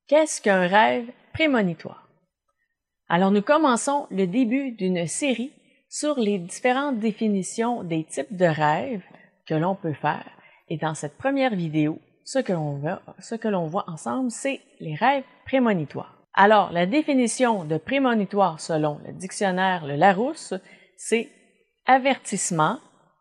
Qu'est-ce qu'un rêve prémonitoire? Alors nous commençons le début d'une série sur les différentes définitions des types de rêves que l'on peut faire. Et dans cette première vidéo, ce que l'on voit ensemble, c'est les rêves prémonitoires. Alors, la définition de prémonitoire selon le dictionnaire Le Larousse, c'est avertissement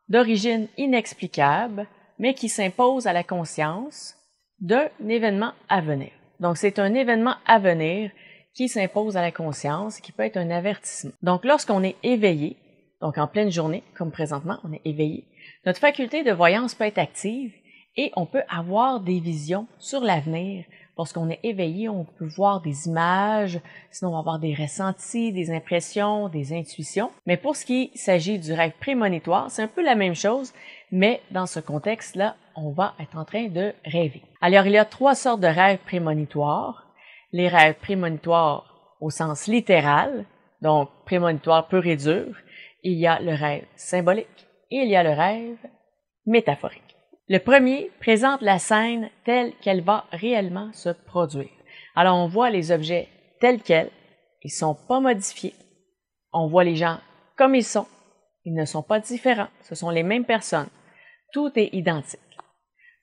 d'origine inexplicable, mais qui s'impose à la conscience d'un événement à venir. Donc, c'est un événement à venir qui s'impose à la conscience, qui peut être un avertissement. Donc, lorsqu'on est éveillé, donc en pleine journée, comme présentement, on est éveillé, notre faculté de voyance peut être active et on peut avoir des visions sur l'avenir. Lorsqu'on est éveillé, on peut voir des images, sinon on va avoir des ressentis, des impressions, des intuitions. Mais pour ce qui s'agit du rêve prémonitoire, c'est un peu la même chose, mais dans ce contexte-là, on va être en train de rêver. Alors, il y a 3 sortes de rêves prémonitoires. Les rêves prémonitoires au sens littéral, donc prémonitoire pur et dur. Il y a le rêve symbolique et il y a le rêve métaphorique. Le premier présente la scène telle qu'elle va réellement se produire. Alors, on voit les objets tels quels, ils sont pas modifiés. On voit les gens comme ils sont, ils ne sont pas différents, ce sont les mêmes personnes. Tout est identique.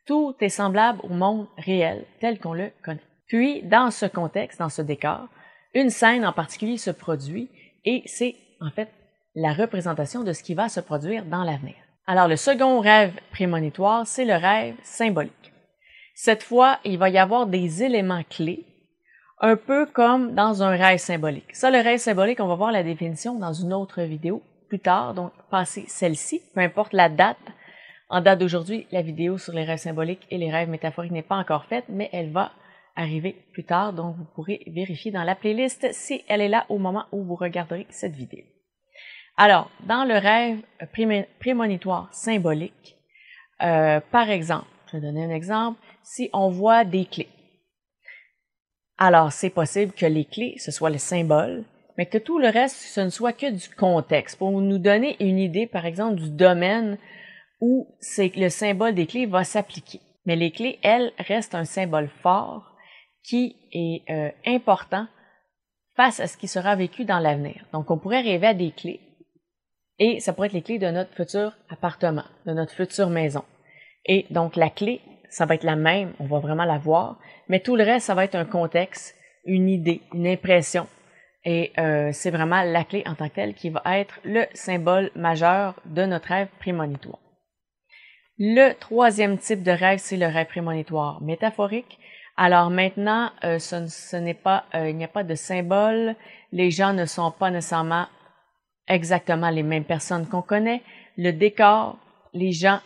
Tout est semblable au monde réel tel qu'on le connaît. Puis, dans ce contexte, dans ce décor, une scène en particulier se produit et c'est en fait la représentation de ce qui va se produire dans l'avenir. Alors, le second rêve prémonitoire, c'est le rêve symbolique. Cette fois, il va y avoir des éléments clés, un peu comme dans un rêve symbolique. Ça, le rêve symbolique, on va voir la définition dans une autre vidéo plus tard, donc passez celle-ci, peu importe la date. En date d'aujourd'hui, la vidéo sur les rêves symboliques et les rêves métaphoriques n'est pas encore faite, mais elle va arriver plus tard, donc vous pourrez vérifier dans la playlist si elle est là au moment où vous regarderez cette vidéo. Alors, dans le rêve prémonitoire symbolique, par exemple, je vais donner un exemple, si on voit des clés. Alors, c'est possible que les clés, ce soit le symbole, mais que tout le reste, ce ne soit que du contexte, pour nous donner une idée, par exemple, du domaine où le symbole des clés va s'appliquer. Mais les clés, elles, restent un symbole fort qui est important face à ce qui sera vécu dans l'avenir. Donc, on pourrait rêver à des clés, et ça pourrait être les clés de notre futur appartement, de notre future maison. Et donc, la clé, ça va être la même, on va vraiment la voir, mais tout le reste, ça va être un contexte, une idée, une impression. Et c'est vraiment la clé en tant que telle qui va être le symbole majeur de notre rêve prémonitoire. Le troisième type de rêve, c'est le rêve prémonitoire métaphorique. Alors maintenant, il n'y a pas de symbole, les gens ne sont pas nécessairement exactement les mêmes personnes qu'on connaît. Le décor, les gens,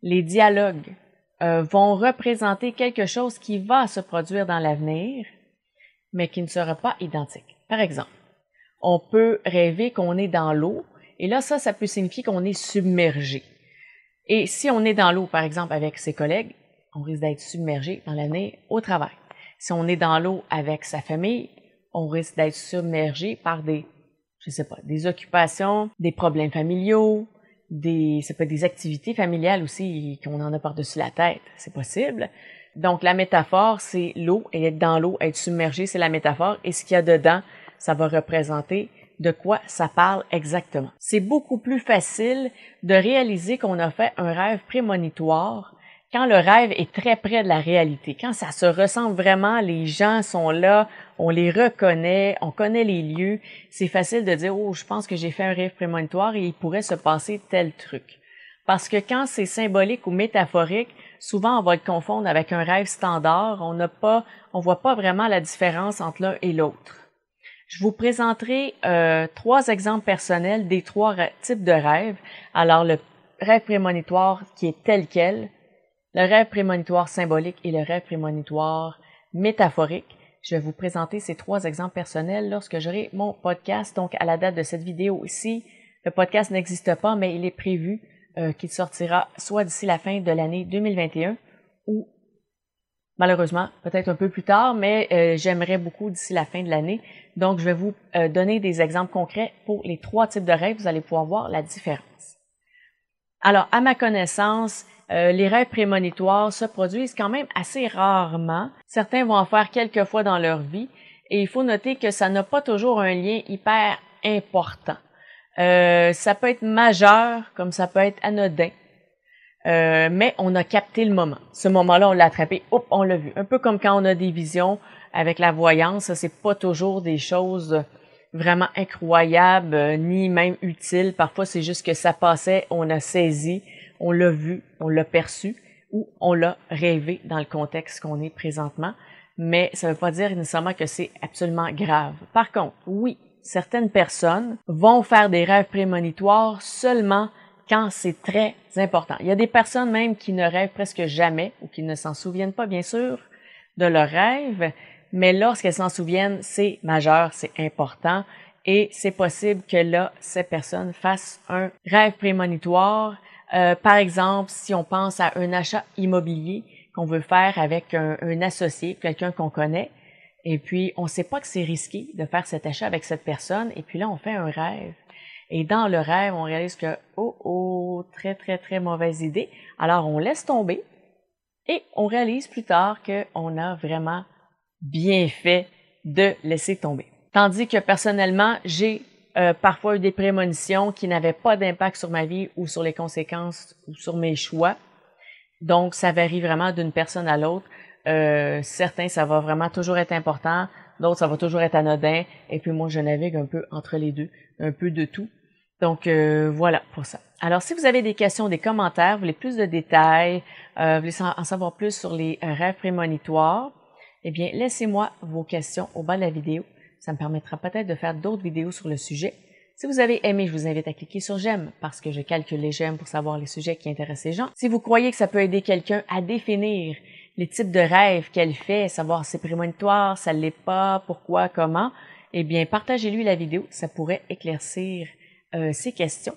les dialogues vont représenter quelque chose qui va se produire dans l'avenir, mais qui ne sera pas identique. Par exemple, on peut rêver qu'on est dans l'eau, et là, ça peut signifier qu'on est submergé. Et si on est dans l'eau, par exemple, avec ses collègues, on risque d'être submergé dans l'avenir au travail. Si on est dans l'eau avec sa famille, on risque d'être submergé par des occupations, des problèmes familiaux, ça peut être des activités familiales aussi qu'on en a par-dessus la tête, c'est possible. Donc, la métaphore, c'est l'eau, et être dans l'eau, être submergé, c'est la métaphore, et ce qu'il y a dedans, ça va représenter de quoi ça parle exactement. C'est beaucoup plus facile de réaliser qu'on a fait un rêve prémonitoire quand le rêve est très près de la réalité, quand ça se ressemble vraiment, les gens sont là, on les reconnaît, on connaît les lieux, c'est facile de dire « Oh, je pense que j'ai fait un rêve prémonitoire et il pourrait se passer tel truc ». Parce que quand c'est symbolique ou métaphorique, souvent on va le confondre avec un rêve standard, on voit pas vraiment la différence entre l'un et l'autre. Je vous présenterai 3 exemples personnels des 3 types de rêves. Alors, le rêve prémonitoire qui est tel quel, le rêve prémonitoire symbolique et le rêve prémonitoire métaphorique. Je vais vous présenter ces 3 exemples personnels lorsque j'aurai mon podcast. Donc, à la date de cette vidéo ici, le podcast n'existe pas, mais il est prévu qu'il sortira soit d'ici la fin de l'année 2021 ou malheureusement, peut-être un peu plus tard, mais j'aimerais beaucoup d'ici la fin de l'année. Donc, je vais vous donner des exemples concrets pour les 3 types de rêves. Vous allez pouvoir voir la différence. Alors, à ma connaissance, les rêves prémonitoires se produisent quand même assez rarement. Certains vont en faire quelques fois dans leur vie et il faut noter que ça n'a pas toujours un lien hyper important. Ça peut être majeur comme ça peut être anodin. Mais on a capté le moment. Ce moment-là, on l'a attrapé, hop, on l'a vu. Un peu comme quand on a des visions avec la voyance, ça c'est pas toujours des choses vraiment incroyables, ni même utiles. Parfois, c'est juste que ça passait, on a saisi, on l'a vu, on l'a perçu, ou on l'a rêvé dans le contexte qu'on est présentement. Mais ça veut pas dire nécessairement que c'est absolument grave. Par contre, oui, certaines personnes vont faire des rêves prémonitoires seulement quand c'est très important. Il y a des personnes même qui ne rêvent presque jamais ou qui ne s'en souviennent pas, bien sûr, de leurs rêves, mais lorsqu'elles s'en souviennent, c'est majeur, c'est important et c'est possible que là, ces personnes fassent un rêve prémonitoire. Par exemple, si on pense à un achat immobilier qu'on veut faire avec un associé, quelqu'un qu'on connaît, et puis on ne sait pas que c'est risqué de faire cet achat avec cette personne, et puis là, on fait un rêve. Et dans le rêve, on réalise que, très, très, très mauvaise idée. Alors, on laisse tomber et on réalise plus tard qu'on a vraiment bien fait de laisser tomber. Tandis que personnellement, j'ai parfois eu des prémonitions qui n'avaient pas d'impact sur ma vie ou sur les conséquences ou sur mes choix. Donc, ça varie vraiment d'une personne à l'autre. Certains, ça va vraiment toujours être important. D'autres, ça va toujours être anodin. Et puis moi, je navigue un peu entre les deux, un peu de tout. Donc, voilà pour ça. Alors, si vous avez des questions, des commentaires, vous voulez plus de détails, vous voulez en savoir plus sur les rêves prémonitoires, eh bien, laissez-moi vos questions au bas de la vidéo. Ça me permettra peut-être de faire d'autres vidéos sur le sujet. Si vous avez aimé, je vous invite à cliquer sur j'aime parce que je calcule les j'aime pour savoir les sujets qui intéressent les gens. Si vous croyez que ça peut aider quelqu'un à définir les types de rêves qu'elle fait, savoir si c'est prémonitoire, ça l'est pas, pourquoi, comment, eh bien, partagez-lui la vidéo. Ça pourrait éclaircir ces questions.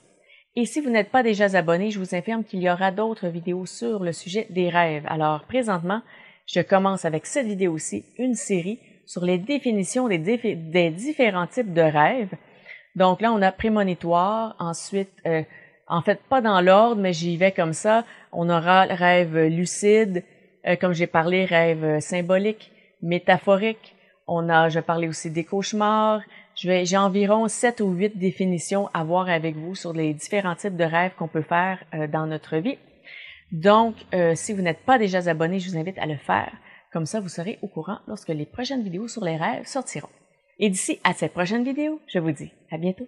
Et si vous n'êtes pas déjà abonné, je vous informe qu'il y aura d'autres vidéos sur le sujet des rêves. Alors, présentement, je commence avec cette vidéo-ci, une série sur les définitions des différents types de rêves. Donc là, on a prémonitoire, ensuite, en fait, pas dans l'ordre, mais j'y vais comme ça. On aura le rêve lucide, comme j'ai parlé, rêve symbolique, métaphorique. Je vais parler aussi des cauchemars. J'ai environ 7 ou 8 définitions à voir avec vous sur les différents types de rêves qu'on peut faire dans notre vie. Donc, si vous n'êtes pas déjà abonné, je vous invite à le faire. Comme ça, vous serez au courant lorsque les prochaines vidéos sur les rêves sortiront. Et d'ici à cette prochaine vidéo, je vous dis à bientôt.